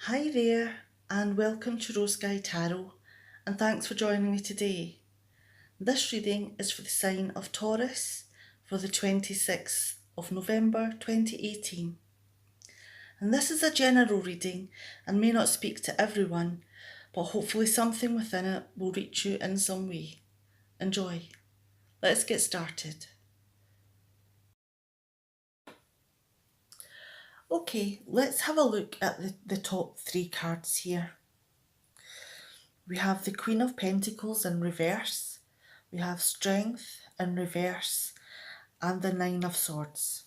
Hi there, and welcome to Rose Sky Tarot, and thanks for joining me today. This reading is for the sign of Taurus for the 26th of November 2018. And this is a general reading and may not speak to everyone, but hopefully something within it will reach you in some way. Enjoy. Let's get started. Okay, let's have a look at the top three cards here. We have the Queen of Pentacles in reverse, we have Strength in reverse, and the Nine of Swords.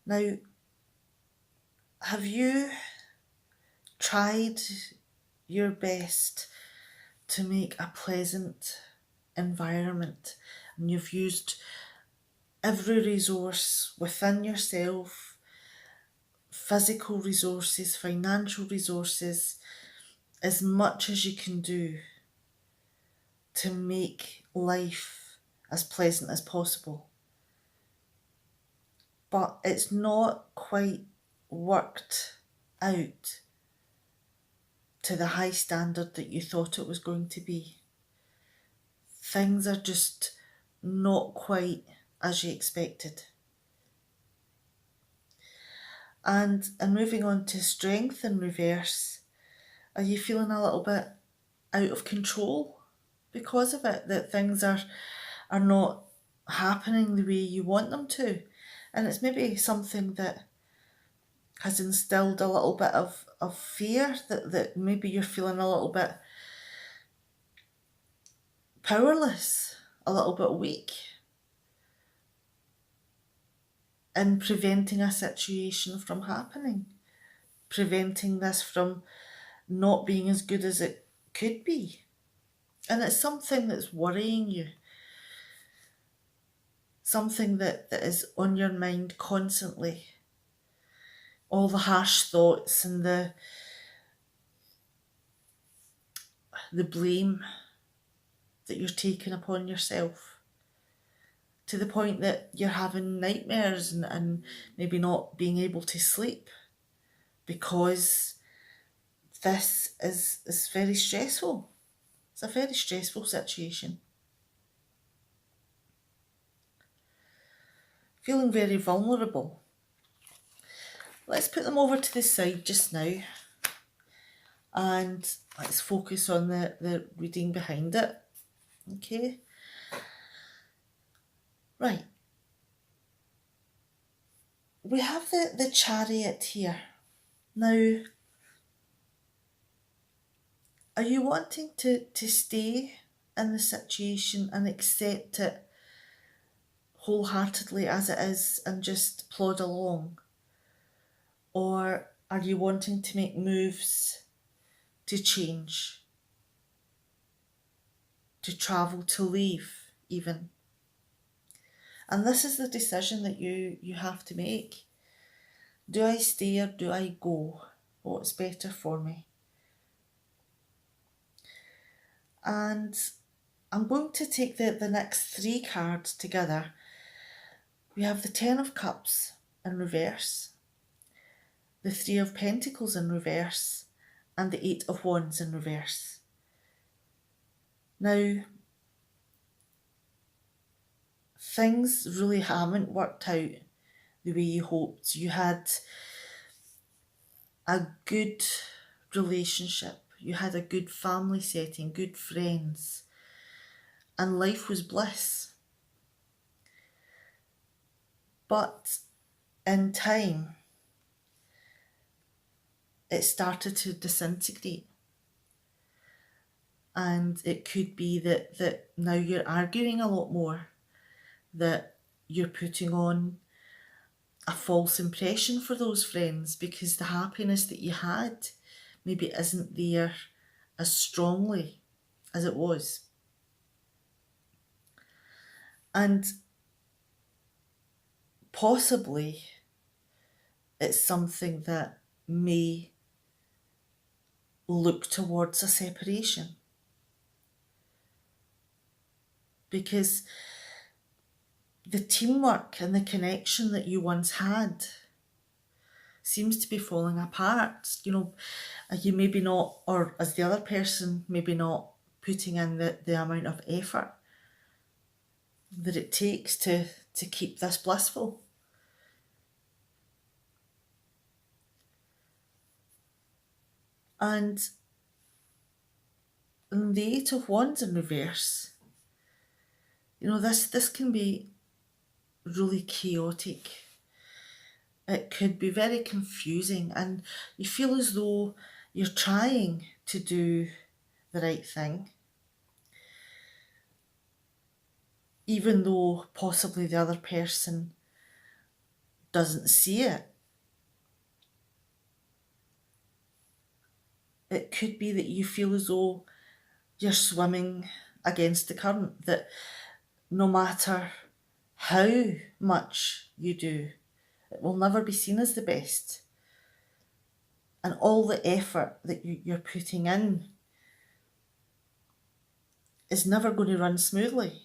Now, have you tried your best to make a pleasant environment, and you've used every resource within yourself, physical resources, financial resources, as much as you can do to make life as pleasant as possible? But it's not quite worked out to the high standard that you thought it was going to be. Things are just not quite as you expected. And moving on to Strength in reverse, are you feeling a little bit out of control because of it? That things are not happening the way you want them to? And it's maybe something that has instilled a little bit of fear, that maybe you're feeling a little bit powerless, a little bit weak in preventing a situation from happening, preventing this from not being as good as it could be. And it's something that's worrying you, something that is on your mind constantly. All the harsh thoughts and the blame that you're taking upon yourself, to the point that you're having nightmares and maybe not being able to sleep because this is very stressful. It's a very stressful situation. Feeling very vulnerable. Let's put them over to the side just now and let's focus on the reading behind it. Okay. Right. We have the Chariot here. Now, are you wanting to stay in the situation and accept it wholeheartedly as it is and just plod along? Or are you wanting to make moves to change, to travel, to leave even? And this is the decision that you have to make. Do I stay or do I go? What's better for me? And I'm going to take the next three cards together. We have the Ten of Cups in reverse, the Three of Pentacles in reverse, and the Eight of Wands in reverse. Now, things really haven't worked out the way you hoped. You had a good relationship, you had a good family setting, good friends, and life was bliss. But in time, it started to disintegrate. And it could be that now you're arguing a lot more, that you're putting on a false impression for those friends because the happiness that you had maybe isn't there as strongly as it was. And possibly it's something that may look towards a separation, because the teamwork and the connection that you once had seems to be falling apart. You maybe not, or as the other person, maybe not putting in the amount of effort that it takes to keep this blissful. And in the Eight of Wands in reverse, this can be really chaotic. It could be very confusing, and you feel as though you're trying to do the right thing, even though possibly the other person doesn't see it. It could be that you feel as though you're swimming against the current, that no matter how much you do, it will never be seen as the best. And all the effort that you're putting in is never going to run smoothly.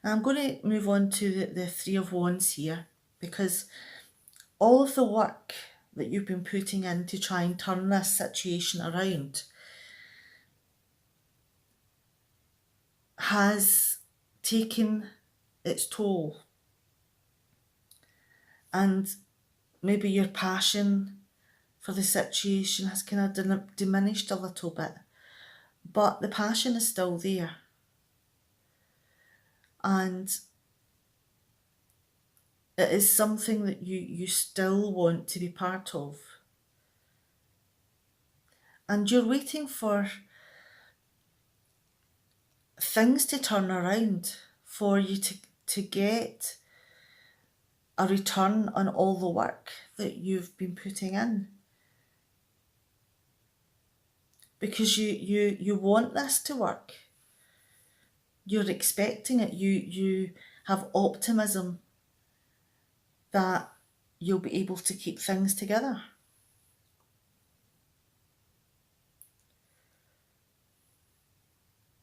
Now I'm going to move on to the Three of Wands here, because all of the work that you've been putting in to try and turn this situation around has taken its toll. And maybe your passion for the situation has kind of diminished a little bit, but the passion is still there. And it is something that you still want to be part of. And you're waiting for things to turn around for you to get a return on all the work that you've been putting in. Because you want this to work. You're expecting it. You have optimism that you'll be able to keep things together.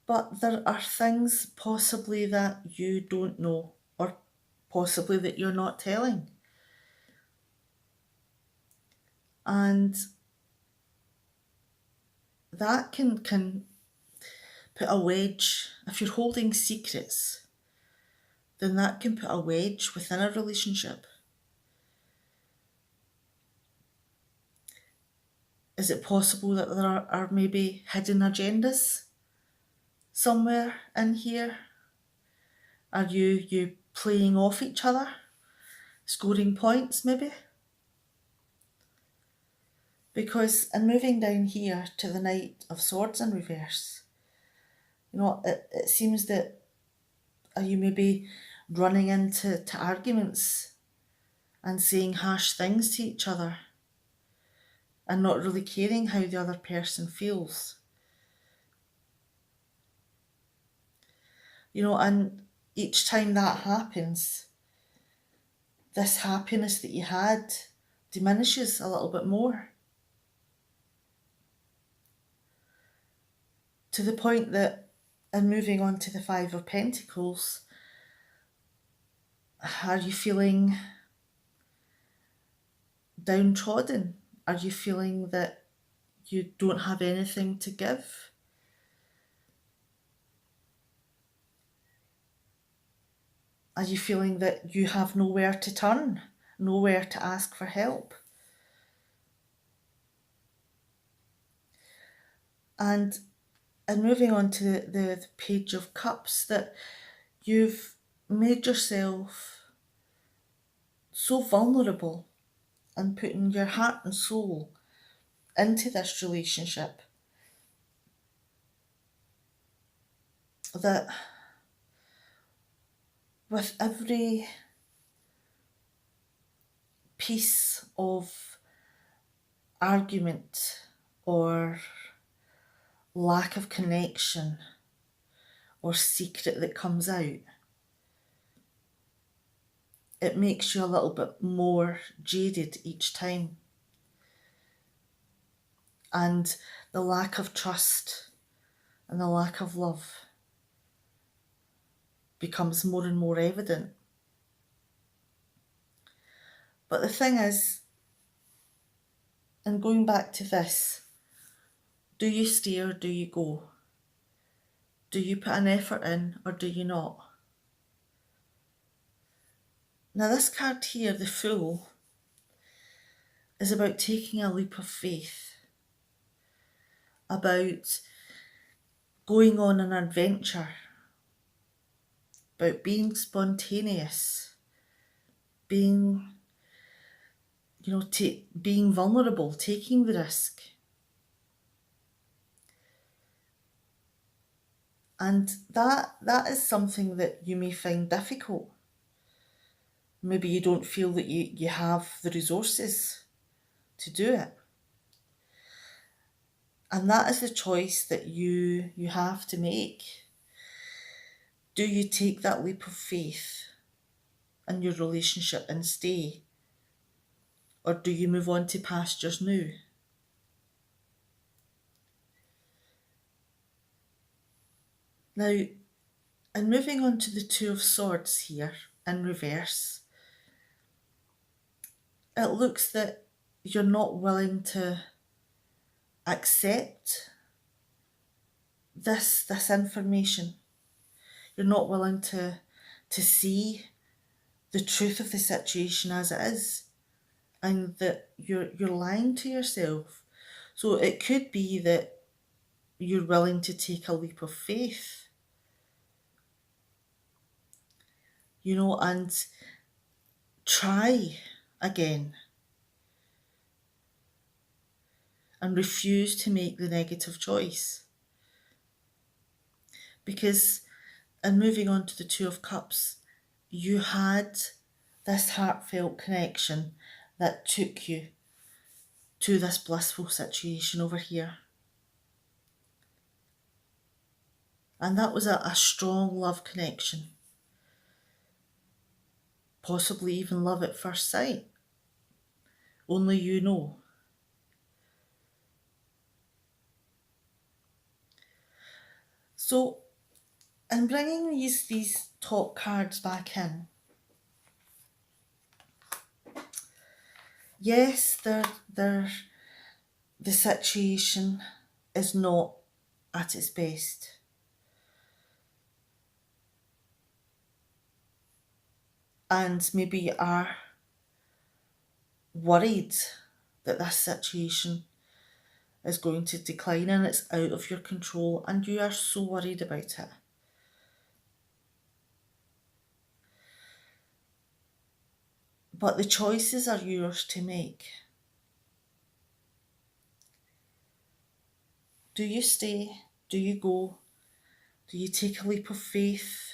But there are things possibly that you don't know, or possibly that you're not telling. And that can put a wedge. If you're holding secrets, then that can put a wedge within a relationship. Is it possible that there are maybe hidden agendas somewhere in here? Are you playing off each other? Scoring points maybe? Because in moving down here to the Knight of Swords in reverse, it seems that you may be running into arguments and saying harsh things to each other and not really caring how the other person feels. And each time that happens, this happiness that you had diminishes a little bit more. To the point that, in moving on to the Five of Pentacles, are you feeling downtrodden? Are you feeling that you don't have anything to give? Are you feeling that you have nowhere to turn, nowhere to ask for help? And moving on to the Page of Cups, that you've made yourself so vulnerable and putting your heart and soul into this relationship that with every piece of argument or lack of connection or secret that comes out, it makes you a little bit more jaded each time. And the lack of trust and the lack of love becomes more and more evident. But the thing is, and going back to this, do you stay or do you go? Do you put an effort in or do you not? Now this card here, the Fool, is about taking a leap of faith, about going on an adventure, about being spontaneous, being, being vulnerable, taking the risk. And that is something that you may find difficult. Maybe you don't feel that you have the resources to do it. And that is the choice that you have to make. Do you take that leap of faith in your relationship and stay? Or do you move on to pastures new? Now, and moving on to the Two of Swords here in reverse, it looks that you're not willing to accept this information. You're not willing to see the truth of the situation as it is, and that you're lying to yourself. So it could be that you're willing to take a leap of faith, and try again and refuse to make the negative choice. Because, and moving on to the Two of Cups, you had this heartfelt connection that took you to this blissful situation over here. And that was a strong love connection. Possibly even love at first sight. Only you know. So, in bringing these top cards back in, yes, the situation is not at its best. And maybe you are worried that this situation is going to decline and it's out of your control, and you are so worried about it. But the choices are yours to make. Do you stay? Do you go? Do you take a leap of faith?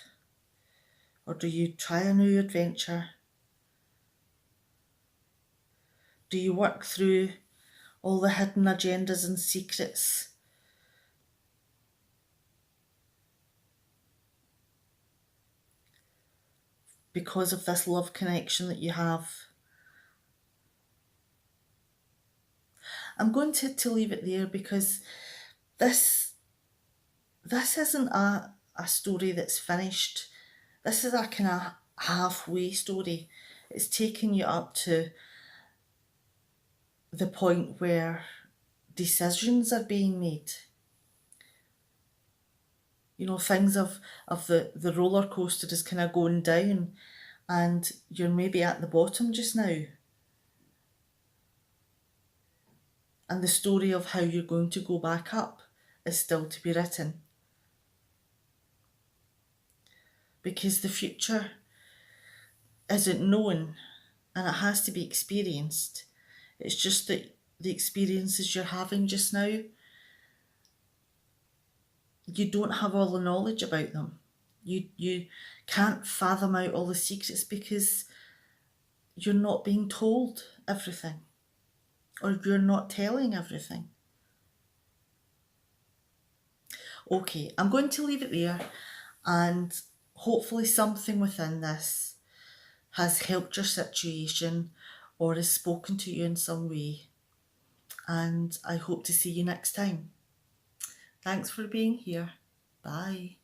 Or do you try a new adventure? Do you work through all the hidden agendas and secrets? Because of this love connection that you have. I'm going to leave it there, because this isn't a story that's finished. This is a kind of halfway story. It's taking you up to the point where decisions are being made. Things of the roller coaster is kind of going down, and you're maybe at the bottom just now. And the story of how you're going to go back up is still to be written. Because the future isn't known, and it has to be experienced. It's just that the experiences you're having just now, you don't have all the knowledge about them. You can't fathom out all the secrets because you're not being told everything, or you're not telling everything. Okay, I'm going to leave it there, and hopefully something within this has helped your situation or has spoken to you in some way. And I hope to see you next time. Thanks for being here. Bye.